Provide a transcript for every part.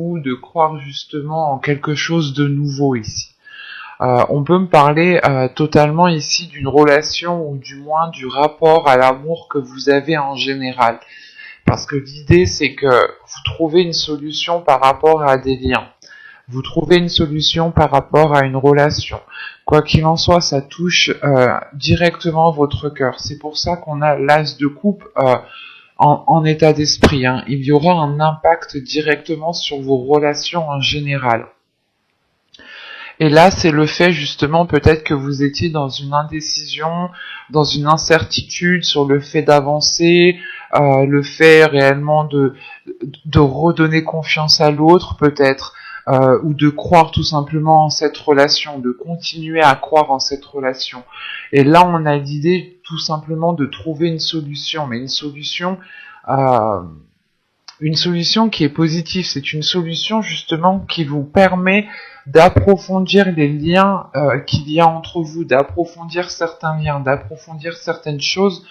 ou de croire justement en quelque chose de nouveau ici. On peut me parler totalement ici d'une relation ou du moins du rapport à l'amour que vous avez en général. Parce que l'idée c'est que vous trouvez une solution par rapport à des liens. Vous trouvez une solution par rapport à une relation. Quoi qu'il en soit, ça touche directement votre cœur. C'est pour ça qu'on a l'as de coupe en état d'esprit. Hein. Il y aura un impact directement sur vos relations en général. Et là, c'est le fait justement peut-être que vous étiez dans une indécision, dans une incertitude sur le fait d'avancer, le fait réellement de redonner confiance à l'autre peut-être, ou de croire tout simplement en cette relation, de continuer à croire en cette relation. Et là, on a l'idée tout simplement de trouver une solution, mais euh, une solution qui est positive. C'est une solution justement qui vous permet d'approfondir les liens qu'il y a entre vous, d'approfondir certains liens, d'approfondir certaines choses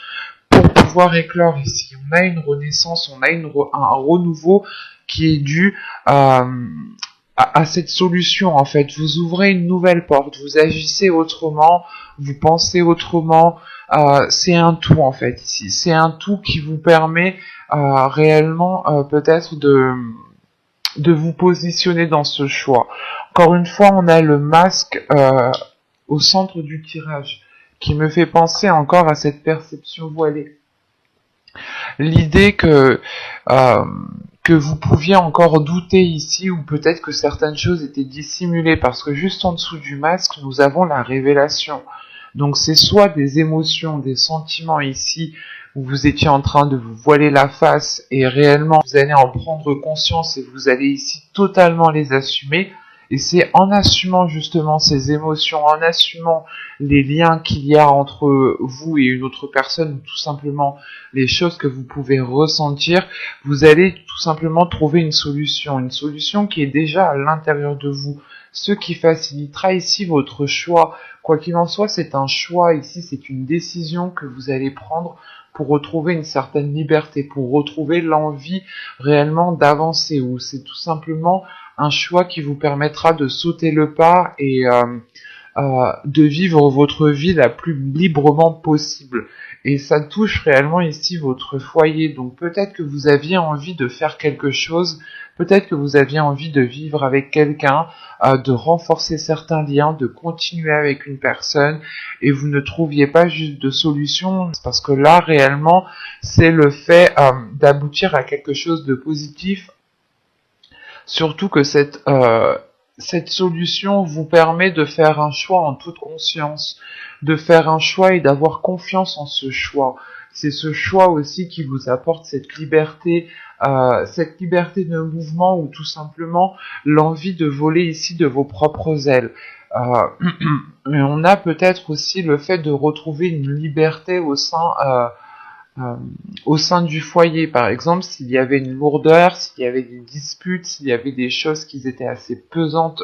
pour pouvoir éclore ici. On a une renaissance, on a un renouveau qui est dû à cette solution en fait. Vous ouvrez une nouvelle porte, vous agissez autrement, vous pensez autrement. C'est un tout en fait ici. C'est un tout qui vous permet réellement peut-être de vous positionner dans ce choix. Encore une fois, on a le masque au centre du tirage qui me fait penser encore à cette perception voilée. L'idée que vous pouviez encore douter ici, ou peut-être que certaines choses étaient dissimulées, parce que juste en dessous du masque, nous avons la révélation. Donc c'est soit des émotions, des sentiments ici, où vous étiez en train de vous voiler la face, et réellement vous allez en prendre conscience, et vous allez ici totalement les assumer, et c'est en assumant justement ces émotions, en assumant les liens qu'il y a entre vous et une autre personne, ou tout simplement les choses que vous pouvez ressentir, vous allez tout simplement trouver une solution qui est déjà à l'intérieur de vous, ce qui facilitera ici votre choix. Quoi qu'il en soit, c'est un choix ici, c'est une décision que vous allez prendre pour retrouver une certaine liberté, pour retrouver l'envie réellement d'avancer, ou c'est tout simplement un choix qui vous permettra de sauter le pas et de vivre votre vie la plus librement possible. Et ça touche réellement ici votre foyer. Donc peut-être que vous aviez envie de faire quelque chose, peut-être que vous aviez envie de vivre avec quelqu'un, de renforcer certains liens, de continuer avec une personne, et vous ne trouviez pas juste de solution, parce que là réellement c'est le fait d'aboutir à quelque chose de positif. Surtout que cette solution vous permet de faire un choix en toute conscience, de faire un choix et d'avoir confiance en ce choix. C'est ce choix aussi qui vous apporte cette liberté de mouvement, ou tout simplement l'envie de voler ici de vos propres ailes. Mais on a peut-être aussi le fait de retrouver une liberté euh, au sein du foyer, par exemple, s'il y avait une lourdeur, s'il y avait des disputes, s'il y avait des choses qui étaient assez pesantes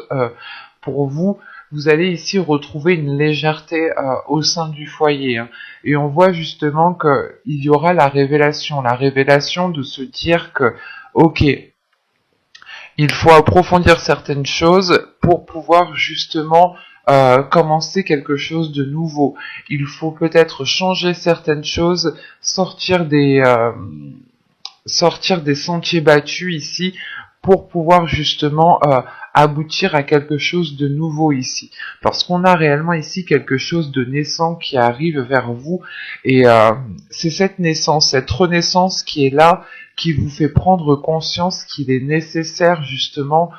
pour vous, vous allez ici retrouver une légèreté au sein du foyer. Hein. Et on voit justement qu'il y aura la révélation de se dire que, ok, il faut approfondir certaines choses pour pouvoir justement commencer quelque chose de nouveau. Il faut peut-être changer certaines choses, sortir des sentiers battus ici pour pouvoir justement aboutir à quelque chose de nouveau ici. Parce qu'on a réellement ici quelque chose de naissant qui arrive vers vous, et c'est cette naissance, cette renaissance qui est là, qui vous fait prendre conscience qu'il est nécessaire justement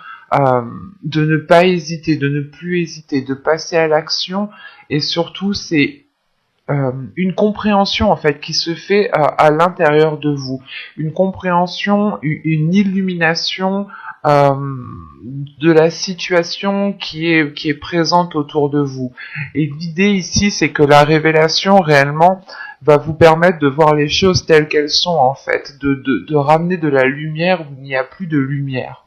de ne pas hésiter, de ne plus hésiter, de passer à l'action, et surtout c'est une compréhension en fait qui se fait à l'intérieur de vous, une compréhension, une illumination de la situation qui est présente autour de vous. Et l'idée ici, c'est que la révélation réellement va vous permettre de voir les choses telles qu'elles sont en fait, de ramener de la lumière où il n'y a plus de lumière.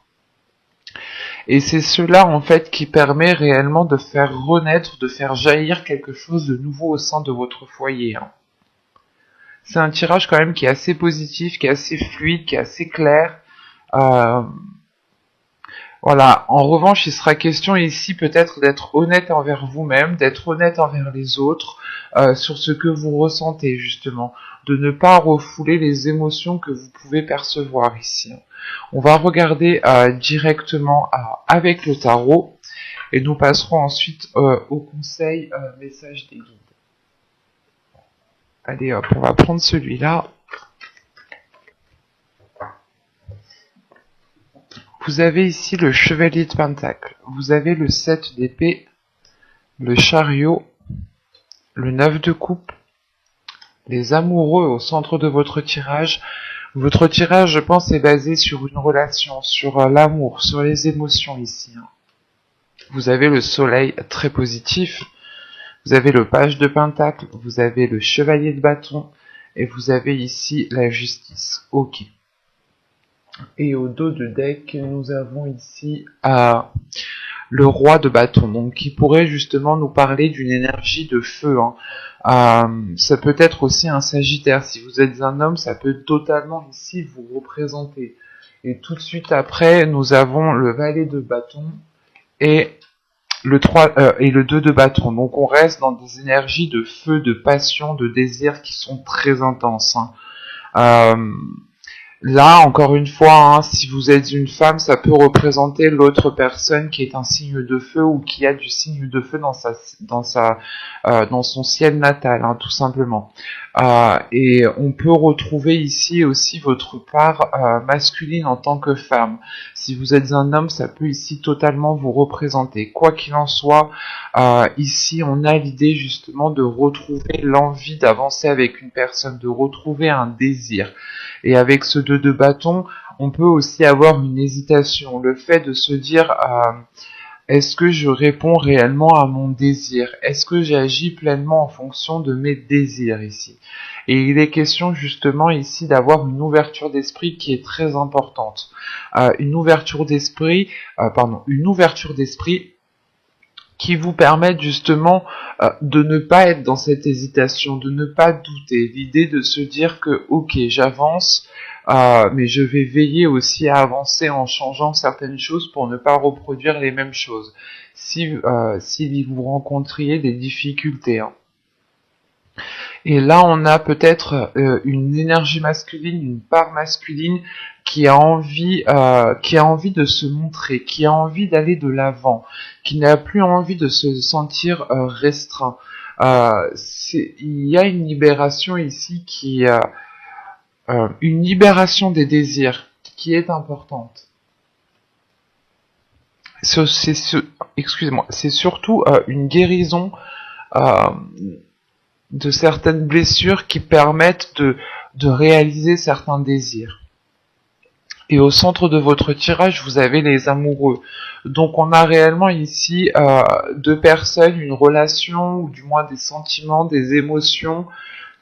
Et c'est cela en fait qui permet réellement de faire renaître, de faire jaillir quelque chose de nouveau au sein de votre foyer. Hein. C'est un tirage quand même qui est assez positif, qui est assez fluide, qui est assez clair. Euh, Voilà, en revanche, il sera question ici peut-être d'être honnête envers vous-même, d'être honnête envers les autres, sur ce que vous ressentez justement, de ne pas refouler les émotions que vous pouvez percevoir ici. On va regarder directement avec le tarot et nous passerons ensuite au conseil message des guides. Allez hop, on va prendre celui-là. Vous avez ici le chevalier de Pentacle, vous avez le 7 d'épée, le chariot, le 9 de coupe, les amoureux au centre de votre tirage. Votre tirage, je pense, est basé sur une relation, sur l'amour, sur les émotions ici. Vous avez le soleil très positif, vous avez le page de Pentacle, vous avez le chevalier de bâton, et vous avez ici la justice. Ok. Et au dos de deck, nous avons ici le roi de bâton, donc qui pourrait justement nous parler d'une énergie de feu. Ça peut être aussi un sagittaire. Si vous êtes un homme, ça peut totalement ici vous représenter. Et tout de suite après, nous avons le valet de bâton et le 3 et le 2 de bâton. Donc on reste dans des énergies de feu, de passion, de désir qui sont très intenses. Là, encore une fois, si vous êtes une femme, ça peut représenter l'autre personne qui est un signe de feu ou qui a du signe de feu dans son ciel natal, tout simplement. Et on peut retrouver ici aussi votre part masculine en tant que femme. Si vous êtes un homme, ça peut ici totalement vous représenter. Quoi qu'il en soit, ici on a l'idée justement de retrouver l'envie d'avancer avec une personne, de retrouver un désir. Et avec ce 2 de bâton, on peut aussi avoir une hésitation, le fait de se dire est-ce que je réponds réellement à mon désir? Est-ce que j'agis pleinement en fonction de mes désirs ici? Et il est question justement ici d'avoir une ouverture d'esprit qui est très importante. Une ouverture d'esprit qui vous permettent justement de ne pas être dans cette hésitation, de ne pas douter. L'idée de se dire que ok, j'avance, mais je vais veiller aussi à avancer en changeant certaines choses pour ne pas reproduire les mêmes choses. Si vous rencontriez des difficultés. Et là, on a peut-être une énergie masculine, une part masculine qui a envie de se montrer, qui a envie d'aller de l'avant, qui n'a plus envie de se sentir restreint. Il y a une libération ici une libération des désirs qui est importante. Excusez-moi, c'est surtout une guérison de certaines blessures qui permettent de réaliser certains désirs. Et au centre de votre tirage, vous avez les amoureux. Donc on a réellement ici deux personnes, une relation, ou du moins des sentiments, des émotions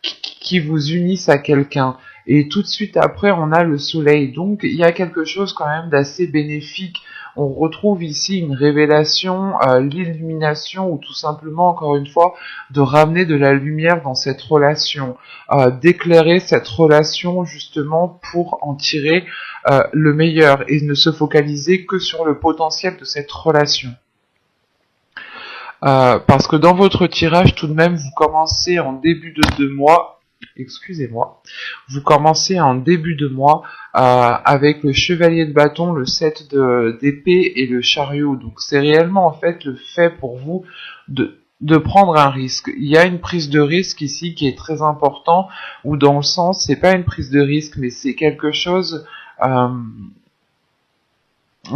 qui vous unissent à quelqu'un. Et tout de suite après, on a le soleil. Donc il y a quelque chose quand même d'assez bénéfique. On retrouve ici une révélation, l'illumination, ou tout simplement, encore une fois, de ramener de la lumière dans cette relation, d'éclairer cette relation justement pour en tirer le meilleur et ne se focaliser que sur le potentiel de cette relation. Parce que dans votre tirage, tout de même, vous commencez en début de mois, vous commencez en début de mois avec le chevalier de bâton, le 7 d'épée et le chariot. Donc c'est réellement en fait le fait pour vous de prendre un risque. Il y a une prise de risque ici qui est très important, ou dans le sens, c'est pas une prise de risque, mais c'est quelque chose... en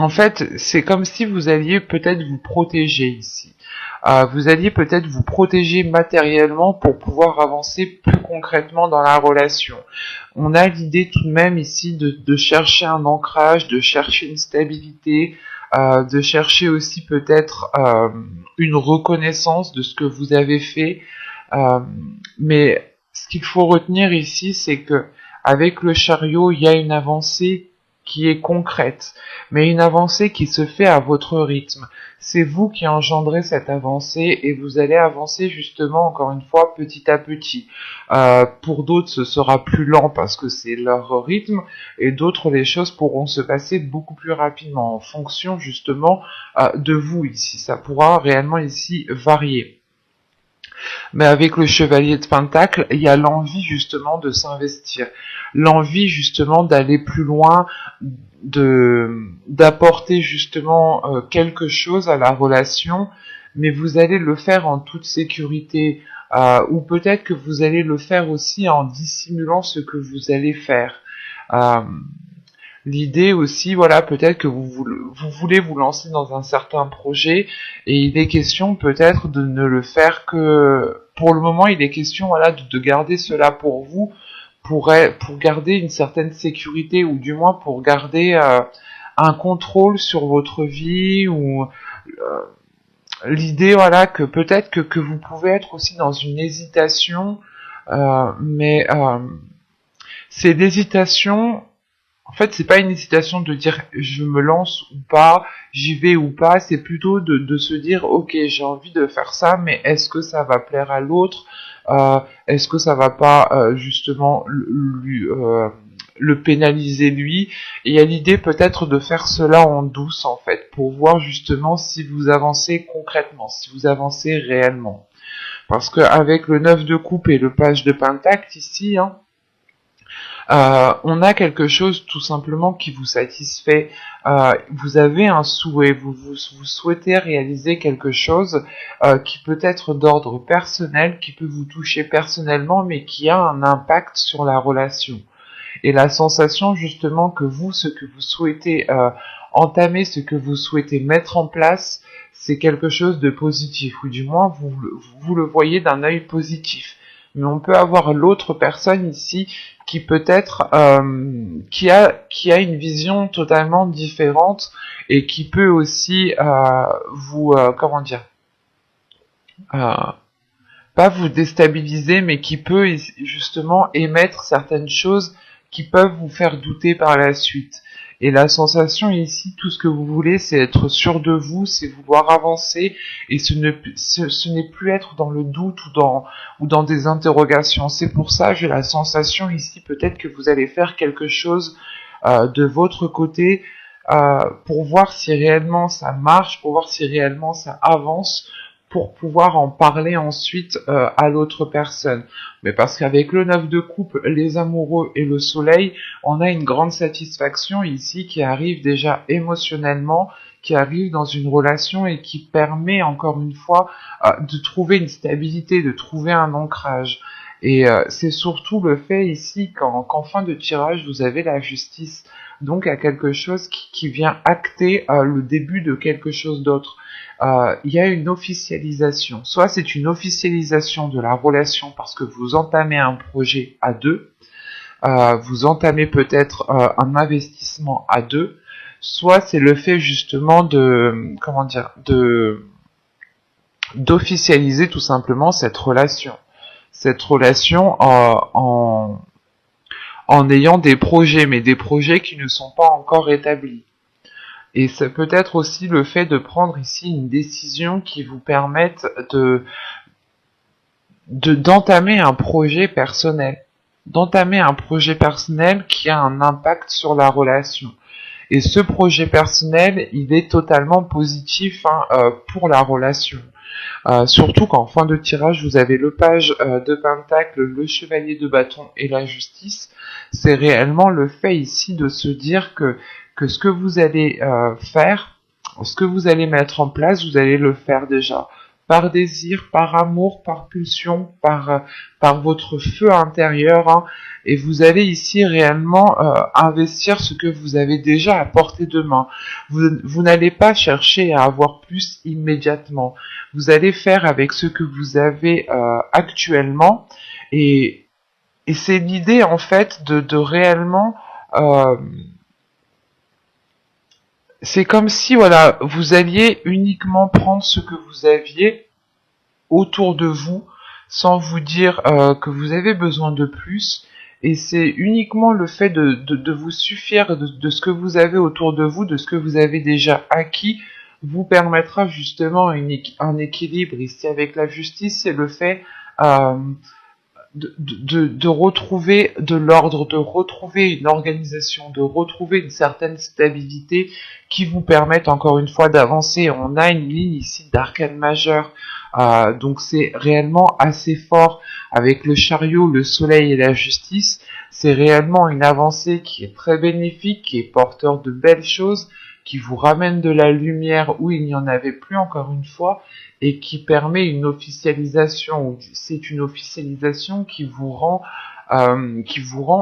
fait, c'est comme si vous alliez peut-être vous protéger ici. Vous alliez peut-être vous protéger matériellement pour pouvoir avancer plus concrètement dans la relation. On a l'idée tout de même ici de chercher un ancrage, de chercher une stabilité, de chercher aussi peut-être une reconnaissance de ce que vous avez fait. Mais ce qu'il faut retenir ici, c'est que avec le chariot, il y a une avancée qui est concrète, mais une avancée qui se fait à votre rythme. C'est vous qui engendrez cette avancée et vous allez avancer justement, encore une fois, petit à petit. Pour d'autres, ce sera plus lent parce que c'est leur rythme, et d'autres, les choses pourront se passer beaucoup plus rapidement en fonction justement de vous ici. Ça pourra réellement ici varier. Mais avec le chevalier de Pentacle, il y a l'envie justement de s'investir, l'envie justement d'aller plus loin, d'apporter justement quelque chose à la relation, mais vous allez le faire en toute sécurité, ou peut-être que vous allez le faire aussi en dissimulant ce que vous allez faire. Euh, L'idée aussi, voilà, peut-être que vous voulez vous lancer dans un certain projet et il est question peut-être de ne le faire que pour le moment. Il est question, voilà, de garder cela pour vous, pour garder une certaine sécurité ou du moins pour garder un contrôle sur votre vie ou l'idée, voilà, que peut-être que vous pouvez être aussi dans une hésitation, mais c'est l'hésitation. En fait, c'est pas une hésitation de dire je me lance ou pas, j'y vais ou pas, c'est plutôt de se dire ok, j'ai envie de faire ça, mais est-ce que ça va plaire à l'autre, est-ce que ça va pas justement le pénaliser lui. Et il y a l'idée peut-être de faire cela en douce en fait, pour voir justement si vous avancez concrètement, si vous avancez réellement. Parce qu'avec le 9 de coupe et le page de pentacle ici, hein, on a quelque chose tout simplement qui vous satisfait. Vous avez un souhait, vous souhaitez réaliser quelque chose qui peut être d'ordre personnel, qui peut vous toucher personnellement, mais qui a un impact sur la relation. Et la sensation justement que vous, ce que vous souhaitez entamer, ce que vous souhaitez mettre en place, c'est quelque chose de positif, ou du moins vous le voyez d'un œil positif. Mais on peut avoir l'autre personne ici qui peut être qui a une vision totalement différente et qui peut aussi vous comment dire euh, pas vous déstabiliser, mais qui peut justement émettre certaines choses qui peuvent vous faire douter par la suite. Et la sensation ici, tout ce que vous voulez, c'est être sûr de vous, c'est vouloir avancer, et ce n'est plus être dans le doute ou dans des interrogations. C'est pour ça, j'ai la sensation ici, peut-être que vous allez faire quelque chose de votre côté pour voir si réellement ça marche, pour voir si réellement ça avance, pour pouvoir en parler ensuite à l'autre personne. Mais parce qu'avec le 9 de coupe, les amoureux et le soleil, on a une grande satisfaction ici qui arrive déjà émotionnellement, qui arrive dans une relation et qui permet encore une fois de trouver une stabilité, de trouver un ancrage. Et c'est surtout le fait ici qu'en fin de tirage, vous avez la justice, donc à quelque chose qui vient acter le début de quelque chose d'autre. Il y a une officialisation. Soit c'est une officialisation de la relation parce que vous entamez un projet à deux, vous entamez peut-être un investissement à deux, soit c'est le fait justement d'officialiser tout simplement cette relation. Cette relation en ayant des projets, mais des projets qui ne sont pas encore établis. Et ça peut être aussi le fait de prendre ici une décision qui vous permette d'entamer un projet personnel. D'entamer un projet personnel qui a un impact sur la relation. Et ce projet personnel, il est totalement positif pour la relation. Surtout qu'en fin de tirage, vous avez le page de pentacle, le chevalier de bâton et la justice. C'est réellement le fait ici de se dire que ce que vous allez faire, ce que vous allez mettre en place, vous allez le faire déjà. Par désir, par amour, par pulsion, par votre feu intérieur. Hein, et vous allez ici réellement investir ce que vous avez déjà à portée de main. Vous n'allez pas chercher à avoir plus immédiatement. Vous allez faire avec ce que vous avez actuellement. Et c'est l'idée en fait de réellement... c'est comme si voilà, vous alliez uniquement prendre ce que vous aviez autour de vous sans vous dire que vous avez besoin de plus Et c'est uniquement le fait de vous suffire de ce que vous avez autour de vous, de ce que vous avez déjà acquis, vous permettra justement un équilibre ici avec la justice. C'est le fait euh, de retrouver de l'ordre, de retrouver une organisation, de retrouver une certaine stabilité qui vous permettent encore une fois d'avancer. On a une ligne ici d'arcane majeur, donc c'est réellement assez fort avec le chariot, le soleil et la justice. C'est réellement une avancée qui est très bénéfique, qui est porteur de belles choses, qui vous ramène de la lumière où il n'y en avait plus encore une fois, et qui permet une officialisation. C'est une officialisation qui vous rend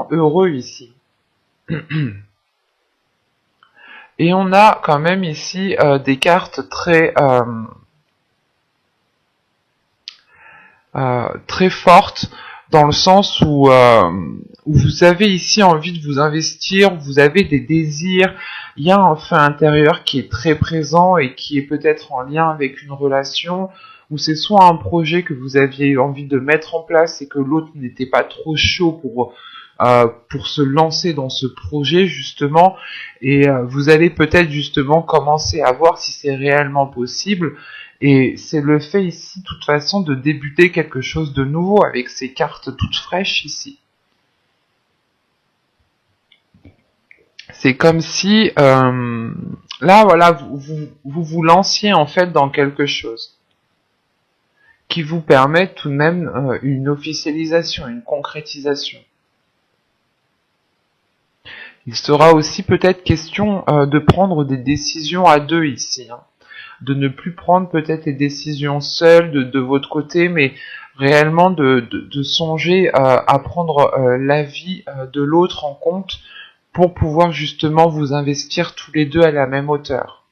heureux ici. Et on a quand même ici des cartes très très fortes, dans le sens où vous avez ici envie de vous investir, vous avez des désirs, il y a un feu intérieur qui est très présent et qui est peut-être en lien avec une relation, ou c'est soit un projet que vous aviez envie de mettre en place et que l'autre n'était pas trop chaud pour se lancer dans ce projet justement, et vous allez peut-être justement commencer à voir si c'est réellement possible. Et c'est le fait ici, de toute façon, de débuter quelque chose de nouveau avec ces cartes toutes fraîches ici. C'est comme si, là, voilà, vous lanciez en fait dans quelque chose qui vous permet tout de même une officialisation, une concrétisation. Il sera aussi peut-être question de prendre des décisions à deux ici, hein. De ne plus prendre peut-être les décisions seules de votre côté, mais réellement de songer à prendre l'avis de l'autre en compte pour pouvoir justement vous investir tous les deux à la même hauteur.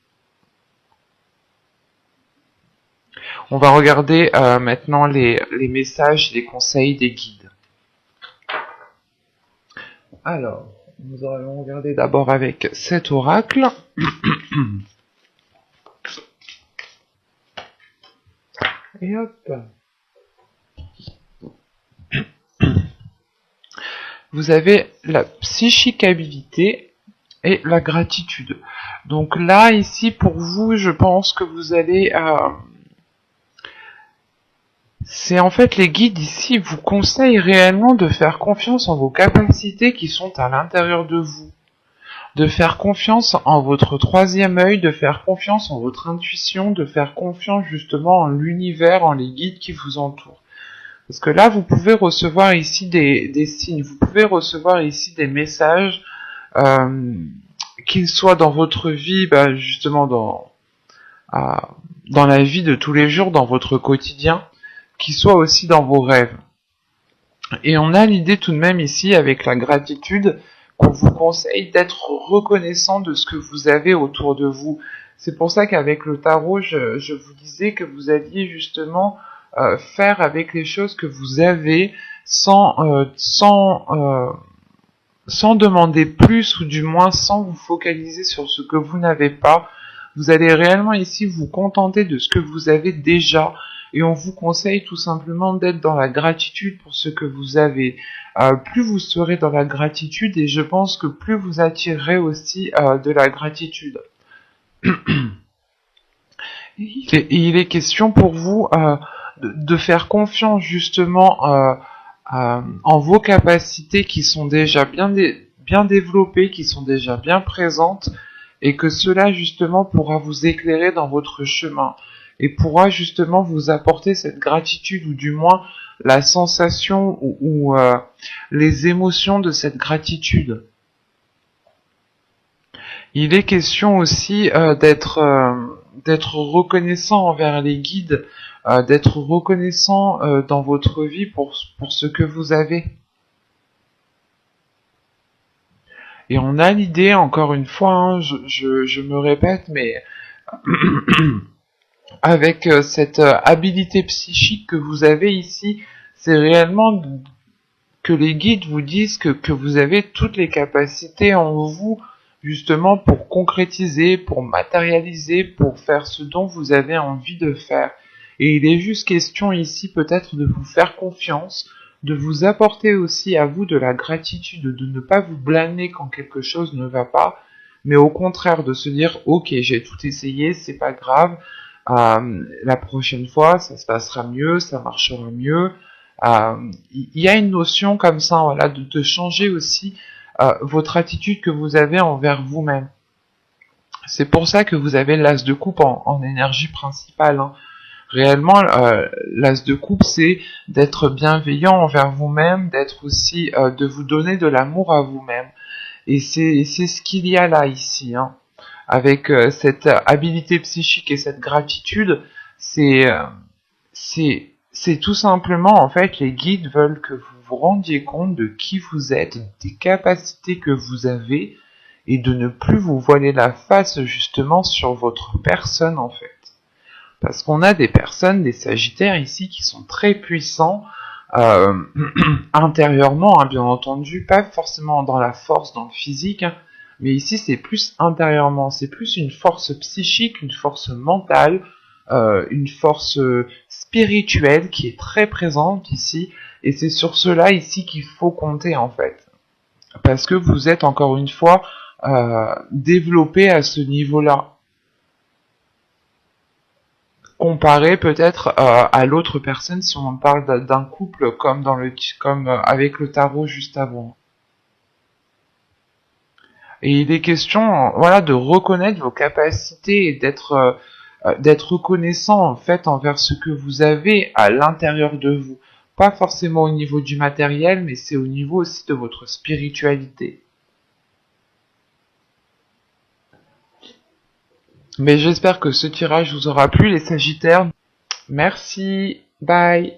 On va regarder maintenant les messages, les conseils des guides. Alors, nous allons regarder d'abord avec cet oracle. Et hop. Vous avez la psychicabilité et la gratitude. Donc là, ici, pour vous, je pense que vous allez... c'est en fait les guides ici vous conseillent réellement de faire confiance en vos capacités qui sont à l'intérieur de vous. De faire confiance en votre troisième œil, de faire confiance en votre intuition, de faire confiance justement en l'univers, en les guides qui vous entourent. Parce que là, vous pouvez recevoir ici des signes, vous pouvez recevoir ici des messages, qu'ils soient dans votre vie, justement dans la vie de tous les jours, dans votre quotidien, qu'ils soient aussi dans vos rêves. Et on a l'idée tout de même ici, avec la gratitude, qu'on vous conseille d'être reconnaissant de ce que vous avez autour de vous. C'est pour ça qu'avec le tarot, je vous disais que vous alliez justement faire avec les choses que vous avez sans demander plus, ou du moins sans vous focaliser sur ce que vous n'avez pas. Vous allez réellement ici vous contenter de ce que vous avez déjà, et on vous conseille tout simplement d'être dans la gratitude pour ce que vous avez. Plus vous serez dans la gratitude, et je pense que plus vous attirerez aussi de la gratitude. Il est question pour vous de faire confiance justement en vos capacités qui sont déjà bien développées, qui sont déjà bien présentes, et que cela justement pourra vous éclairer dans votre chemin et pourra justement vous apporter cette gratitude, ou du moins la sensation ou les émotions de cette gratitude. Il est question aussi d'être reconnaissant envers les guides, d'être reconnaissant dans votre vie pour ce que vous avez. Et on a l'idée, encore une fois, hein, je me répète, mais avec cette habilité psychique que vous avez ici, c'est réellement que les guides vous disent que vous avez toutes les capacités en vous, justement pour concrétiser, pour matérialiser, pour faire ce dont vous avez envie de faire. Et il est juste question ici peut-être de vous faire confiance, de vous apporter aussi à vous de la gratitude, de ne pas vous blâmer quand quelque chose ne va pas, mais au contraire de se dire ok, j'ai tout essayé, c'est pas grave, la prochaine fois ça se passera mieux, ça marchera mieux. Il y a une notion comme ça, voilà, de changer aussi votre attitude que vous avez envers vous-même. C'est pour ça que vous avez l'as de coupe en énergie principale, hein. Réellement, l'as de coupe, c'est d'être bienveillant envers vous-même, d'être aussi, de vous donner de l'amour à vous-même. Et c'est ce qu'il y a là, ici, hein. Avec cette habilité psychique et cette gratitude, c'est c'est tout simplement, en fait, les guides veulent que vous vous rendiez compte de qui vous êtes, des capacités que vous avez, et de ne plus vous voiler la face, justement, sur votre personne, en fait. Parce qu'on a des personnes, des sagittaires ici, qui sont très puissants, euh, intérieurement, hein, bien entendu, pas forcément dans la force, dans le physique, hein, mais ici c'est plus intérieurement, c'est plus une force psychique, une force mentale, une force spirituelle qui est très présente ici, et c'est sur cela ici qu'il faut compter en fait, parce que vous êtes encore une fois développé à ce niveau-là, comparé peut-être à l'autre personne si on parle d'un couple comme comme avec le tarot juste avant. Et il est question, voilà, de reconnaître vos capacités et d'être reconnaissant en fait envers ce que vous avez à l'intérieur de vous. Pas forcément au niveau du matériel, mais c'est au niveau aussi de votre spiritualité. Mais j'espère que ce tirage vous aura plu, les Sagittaires. Merci, bye.